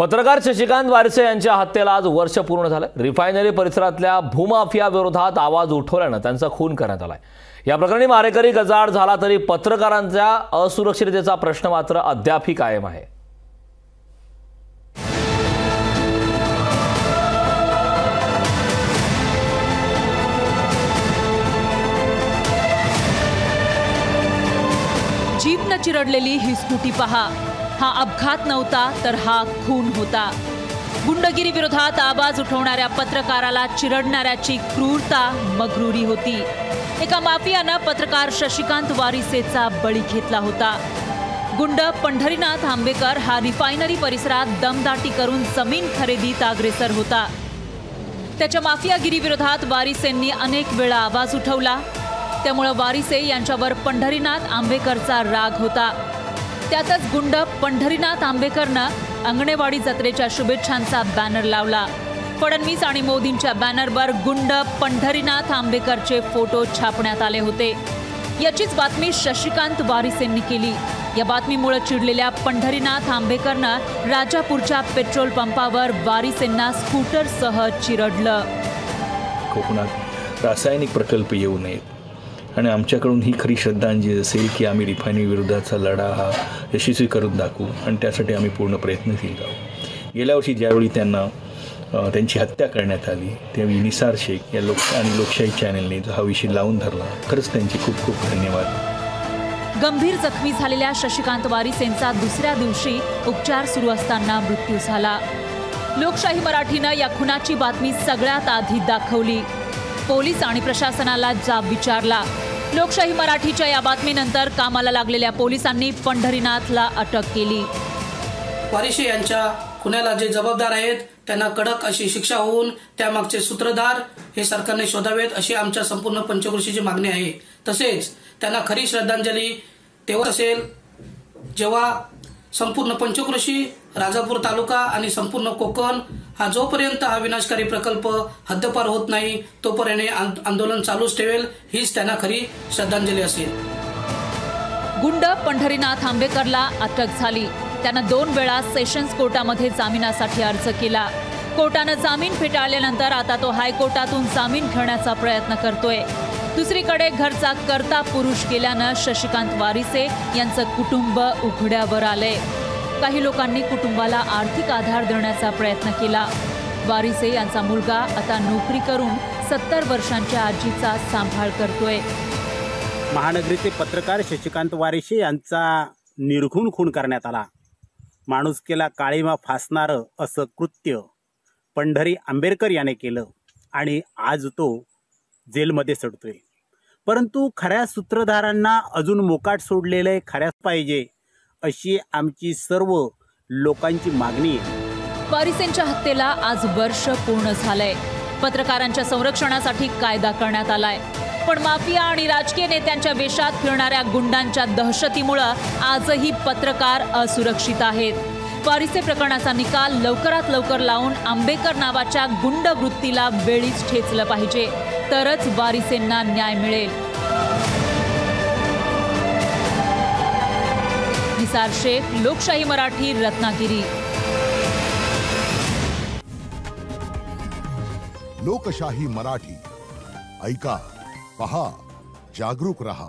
पत्रकार शशिकांत वारसे यांच्या हत्येला आज वर्ष पूर्ण झालं। रिफायनरी परिसरातल्या भूमाफिया विरोधात आवाज उठवल्यानं त्यांचा खून करण्यात आलाय। या प्रकरणी मारेकरी गजाआड झाला तरी पत्रकारांच्या असुरक्षिततेचा प्रश्न मात्र अद्यापही कायम आहे। जीपनं चिरडलेली ही स्कूटी पहा। हा अपघात नव्हता तर हा खून होता। गुंडगिरी विरोधात आवाज उठवणाऱ्या पत्रकाराला चिरडणाऱ्याची क्रूरता मगरुरी होती। एका माफियानं पत्रकार शशिकांत वारिसेचा बळी घेतला होता। गुंड पंढरीनाथ आंबेकर हा रिफायनरी परिसरात दमदाटी करून जमीन खरेदीत अग्रेसर होता। त्याच्या माफियागिरी विरोधात वारिसेंनी अनेक वेळा आवाज उठवला। त्यामुळे वारिसे यांच्यावर पंढरीनाथ आंबेकरचा राग होता। त्यातच गुंड पंढरीनाथ आंबेकरनं अंगणेवाडी जत्रेच्या शुभेच्छांचा बॅनर लावला। फडणवीस आणि मोदींच्या बॅनरवर गुंड पंढरीनाथ आंबेकरचे फोटो छापण्यात आले होते। याचीच बातमी शशिकांत वारिसेंनी केली। या बातमीमुळे चिडलेल्या पंढरीनाथ आंबेकरनं राजापूरच्या पेट्रोल पंपावर वारिसेंना स्कूटरसह चिरडलं। कोकणात रासायनिक प्रकल्प येऊ नयेत आणि आमच्याकडून ही खरी श्रद्धांजली असेल की आम्ही रिफायनरी विरोधाचा लढा हा यशस्वी करून दाखवू आणि त्यासाठी आम्ही पूर्ण प्रयत्नशील राहू। गेल्या वर्षी ज्यावेळी त्यांची हत्या करण्यात आली त्यावेळी निसार शेख या लोकशाही चॅनलने हा विषय लावून धरला। खरंच त्यांचे खूप खूप धन्यवाद। गंभीर जखमी झालेल्या शशिकांत वारिसेंचा दुसऱ्या दिवशी उपचार सुरू असताना मृत्यू झाला। लोकशाही मराठीनं या खुनाची बातमी सगळ्यात आधी दाखवली। पोलीस आणि प्रशासनाला जाब विचारला। लोकशाही मराठीच्या या बातमीनंतर कामाला लागलेल्या पोलिसांनी पंढरीनाथला अटक केली। वारिसे यांच्या खुनाला जे जबाबदार आहेत त्यांना कडक अशी शिक्षा होऊन त्यामागचे सूत्रधार हे सरकारने शोधावेत अशी आमच्या संपूर्ण पंचक्रोशीची मागणी आहे। तसेच त्यांना खरी श्रद्धांजली तेव्हा असेल जेव्हा संपूर्ण पंचक्रोशी, राजापूर तालुका आणि संपूर्ण कोकण हा जोपर्यंत हा विनाशकारी प्रकल्प हद्दपार होत नाही तोपर्यंत आंदोलन चालूच ठेवेल। हीच त्यांना खरी श्रद्धांजली असेल। गुंड पंढरीनाथ आंबेकरला अटक झाली। त्यानं 2 वेळा सेशन्स कोर्टामध्ये जामिनासाठी अर्ज केला। कोर्टानं जामीन फेटाळल्यानंतर आता तो हायकोर्टातून जामीन घेण्याचा प्रयत्न करतोय। दुसरीकडे घरचा कर्ता पुरुष केल्यानं शशिकांत वारिसे यांचं कुटुंब उघड्यावर आलंय। काही लोकांनी कुटुंबाला आर्थिक आधार देण्याचा प्रयत्न केला। वारिसे यांचा मुलगा आता नोकरी करून 70 वर्षांच्या आजीचा सांभाळ करतोय। महानगरीचे पत्रकार शशिकांत वारिसे यांचा निर्घुण खून करण्यात आला। माणुसकीला काळीमा फासणारं असं कृत्य पंढरी आंबेकर याने केलं आणि आज तो जेलमध्ये सडतोय। परंतु खऱ्या सूत्रधारांना अजून मोकाट सोडलेले खऱ्याच पाहिजे अशी आमची सर्व लोकांची मागणी आहे। वारिसेंच्या हत्येला आज वर्ष पूर्ण झालंय। पत्रकारांच्या संरक्षणासाठी कायदा करण्यात आलाय, पण माफिया आणि राजकीय नेत्यांच्या वेशात फिरणाऱ्या गुंडांच्या दहशतीमुळे आजही पत्रकार असुरक्षित आहेत। वारिसे प्रकरणाचा निकाल लवकरात लवकर लावून आंबेकर नावाच्या गुंड वृत्तीला वेळीच ठेचलं पाहिजे, तरच वारिसेंना न्याय मिळेल। निसार शेख, लोकशाही मराठी, रत्नागिरी। लोकशाही मराठी ऐका, पहा, जागरूक रहा।